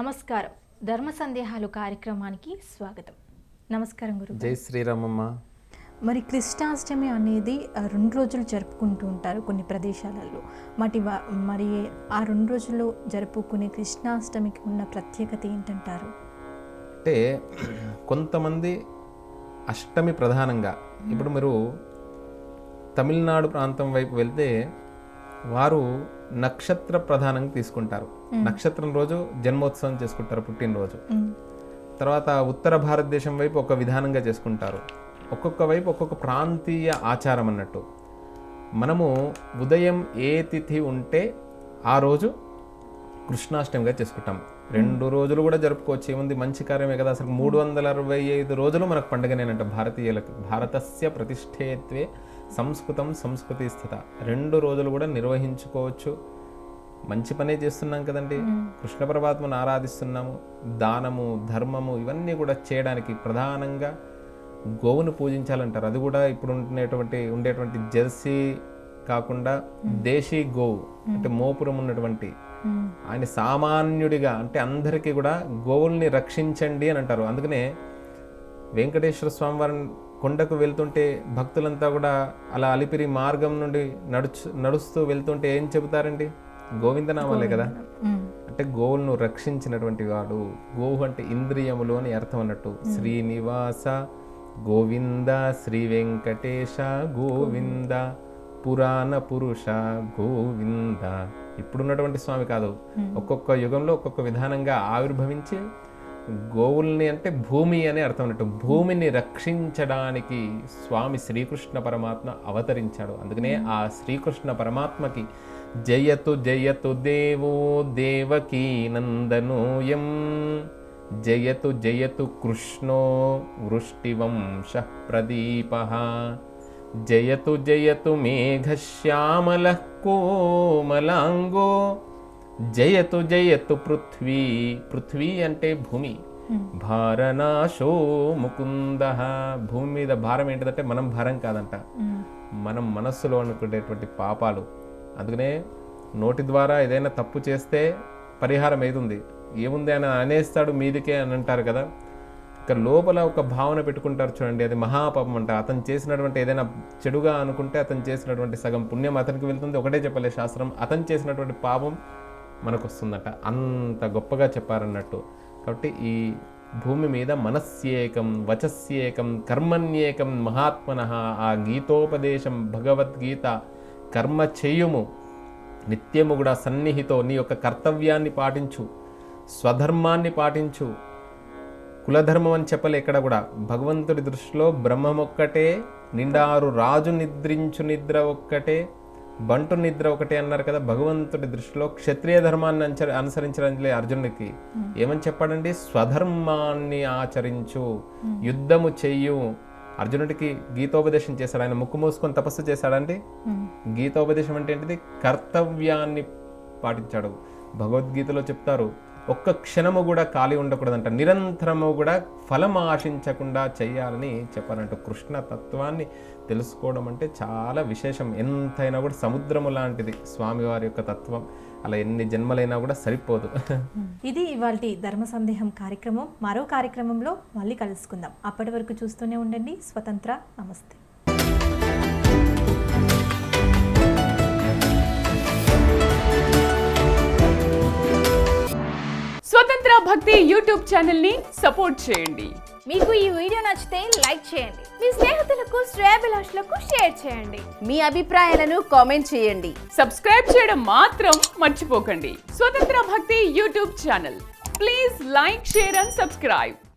నమస్కారం. ధర్మ సందేహాలు కార్యక్రమానికి స్వాగతం. నమస్కారం గురు. జై శ్రీరామమ్మ. మరి కృష్ణాష్టమి అనేది 2 రోజులు జరుపుకుంటూ ఉంటారు కొన్ని ప్రదేశాలలో. మరి ఆ 2 రోజుల్లో జరుపుకునే కృష్ణాష్టమికి ఉన్న ప్రత్యేకత ఏంటంటారు? అంటే కొంతమంది అష్టమి ప్రధానంగా, ఇప్పుడు మీరు తమిళనాడు ప్రాంతం వైపు వెళ్తే వారు నక్షత్ర ప్రధానంగా తీసుకుంటారు. నక్షత్రం రోజు జన్మోత్సవం చేసుకుంటారు, పుట్టినరోజు. తర్వాత ఉత్తర భారతదేశం వైపు ఒక విధానంగా చేసుకుంటారు. ఒక్కొక్క వైపు ఒక్కొక్క ప్రాంతీయ ఆచారం అన్నట్టు. మనము ఉదయం ఏ తిథి ఉంటే ఆ రోజు కృష్ణాష్టమిగా చేసుకుంటాం. 2 రోజులు కూడా జరుపుకోవచ్చు, ఏముంది, మంచి కార్యమే కదా. అసలు 365 రోజులు మనకు పండుగనేనంట భారతీయులకు. భారతస్య ప్రతిష్ఠేత్వే సంస్కృతం సంస్కృతి స్థిత. 2 రోజులు కూడా నిర్వహించుకోవచ్చు. మంచి పనే చేస్తున్నాం కదండి. కృష్ణ పరమాత్మను ఆరాధిస్తున్నాము. దానము, ధర్మము ఇవన్నీ కూడా చేయడానికి ప్రధానంగా గోవును పూజించాలంటారు. అది కూడా ఇప్పుడు ఉండేటువంటి జెర్సీ కాకుండా దేశీ గోవు, అంటే మోపురం ఉన్నటువంటి ఆయన సామాన్యుడిగా, అంటే అందరికీ కూడా గోవుల్ని రక్షించండి అని అంటారు. అందుకనే వెంకటేశ్వర స్వామి వారిని కొండకు వెళ్తుంటే భక్తులంతా కూడా అలా అలిపిరి మార్గం నుండి నడుస్తూ వెళ్తుంటే ఏం చెబుతారండి? గోవిందనామాలే కదా. అంటే గోవులను రక్షించినటువంటి వాడు. గోవు అంటే ఇంద్రియములు అని అర్థం అన్నట్టు. శ్రీనివాస గోవింద, శ్రీ వెంకటేశ గోవింద, పురాణ పురుష గోవింద. ఇప్పుడున్నటువంటి స్వామి కాదు, ఒక్కొక్క యుగంలో ఒక్కొక్క విధానంగా ఆవిర్భవించి గోవుల్ని, అంటే భూమి అని అర్థం అన్నట్టు, భూమిని రక్షించడానికి స్వామి శ్రీకృష్ణ పరమాత్మ అవతరించాడు. అందుకనే ఆ శ్రీకృష్ణ పరమాత్మకి జయతు జయతు దేవో దేవకీ నందనోయం, జయతు జయతు కృష్ణో వృష్టివంశ ప్రదీపః, జయతు జయతు మేఘశ్యామలః కోమలాంగో, జయతు జయతు పృథ్వీ. పృథ్వీ అంటే భూమి. భారనాశో ముకుంద. భూమి మీద భారం ఏంటిదంటే మనం భారం కాదంట, మనం మనస్సులో అనుకునేటువంటి పాపాలు. అందుకనే నోటి ద్వారా ఏదైనా తప్పు చేస్తే పరిహారం ఏదుంది, ఏముంది అని అనేస్తాడు మీదికే అని అంటారు కదా. ఇక లోపల ఒక భావన పెట్టుకుంటారు చూడండి, అది మహాపాపం అంట. అతను చేసినటువంటి ఏదైనా చెడుగా అనుకుంటే అతను చేసినటువంటి సగం పుణ్యం అతనికి వెళ్తుంది. ఒకటే చెప్పలే శాస్త్రం, అతను చేసినటువంటి పాపం మనకు వస్తుందట. అంత గొప్పగా చెప్పారన్నట్టు. కాబట్టి ఈ భూమి మీద మనస్యేకం వచస్యేకం కర్మణ్యేకం మహాత్మనః. ఆ గీతోపదేశం, భగవద్గీత, కర్మ చేయుము, నిత్యము కూడా సన్నిహితో నీ యొక్క కర్తవ్యాన్ని పాటించు, స్వధర్మాన్ని పాటించు. కులధర్మం అని చెప్పలే ఎక్కడ కూడా. భగవంతుడి దృష్టిలో బ్రహ్మం ఒక్కటే, నిండారు రాజు నిద్రించు నిద్ర ఒక్కటే, బంటు నిద్ర ఒకటే అన్నారు కదా. భగవంతుడి దృష్టిలో క్షత్రియ ధర్మాన్ని అనుసరించడానికి అర్జునుడికి ఏమని చెప్పాడండి? స్వధర్మాన్ని ఆచరించు, యుద్ధము చెయ్యు. అర్జునుడికి గీతోపదేశం చేశాడు. ఆయన ముక్కు మూసుకొని తపస్సు చేశాడండి. గీతోపదేశం అంటే ఏంటిది? కర్తవ్యాన్ని పాటించాడు. భగవద్గీతలో చెప్తారు, ఒక్క క్షణము కూడా ఖాళీ ఉండకూడదంట, నిరంతరము కూడా ఫలం ఆశించకుండా చెయ్యాలని చెప్పారంట. కృష్ణ తత్వాన్ని తెలుసుకోవడం అంటే చాలా విశేషం. ఎంతైనా కూడా సముద్రము లాంటిది స్వామివారి యొక్క తత్వం. అలా ఎన్ని జన్మలైనా కూడా సరిపోదు. ఇది ఇవాల్టి ధర్మ సందేహం కార్యక్రమం. మరో కార్యక్రమంలో మళ్ళీ కలుసుకుందాం. అప్పటి వరకు చూస్తూనే ఉండండి స్వతంత్ర. నమస్తే. స్వతంత్ర భక్తి యూట్యూబ్ ఛానల్ ని సపోర్ట్ చేయండి. మీకు ఈ వీడియో నచ్చితే లైక్ చేయండి, మీ స్నేహితులకు శ్రేయోభిలాషులకు షేర్ చేయండి, మీ అభిప్రాయాలను కామెంట్ చేయండి. సబ్స్క్రైబ్ చేయడం మాత్రం మర్చిపోకండి. స్వతంత్ర భక్తి YouTube channel. Please like, share and subscribe.